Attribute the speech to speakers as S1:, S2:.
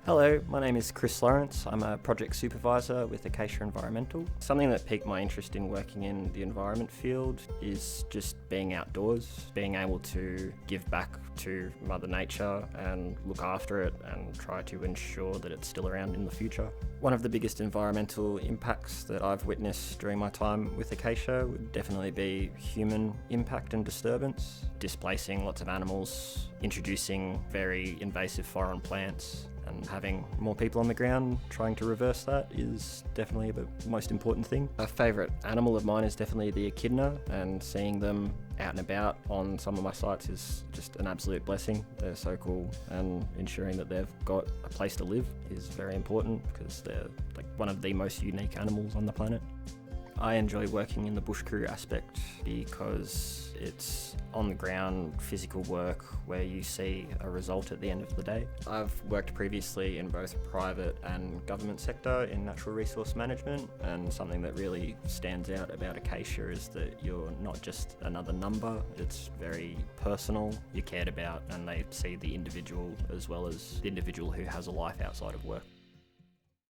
S1: Hello, my name is Chris Lawrence. I'm a project supervisor with Acacia Environmental. Something that piqued my interest in working in the environment field is just being outdoors, being able to give back to Mother Nature and look after it and try to ensure that it's still around in the future. One of the biggest environmental impacts that I've witnessed during my time with Acacia would definitely be human impact and disturbance, displacing lots of animals, introducing very invasive foreign plants, and having more people on the ground trying to reverse that is definitely the most important thing. A favourite animal of mine is definitely the echidna, and seeing them out and about on some of my sites is just an absolute blessing. They're so cool, and ensuring that they've got a place to live is very important because they're like one of the most unique animals on the planet. I enjoy working in the bush crew aspect because it's on the ground physical work where you see a result at the end of the day. I've worked previously in both private and government sector in natural resource management, and something that really stands out about Acacia is that you're not just another number, it's very personal, you're cared about, and they see the individual as well as the individual who has a life outside of work.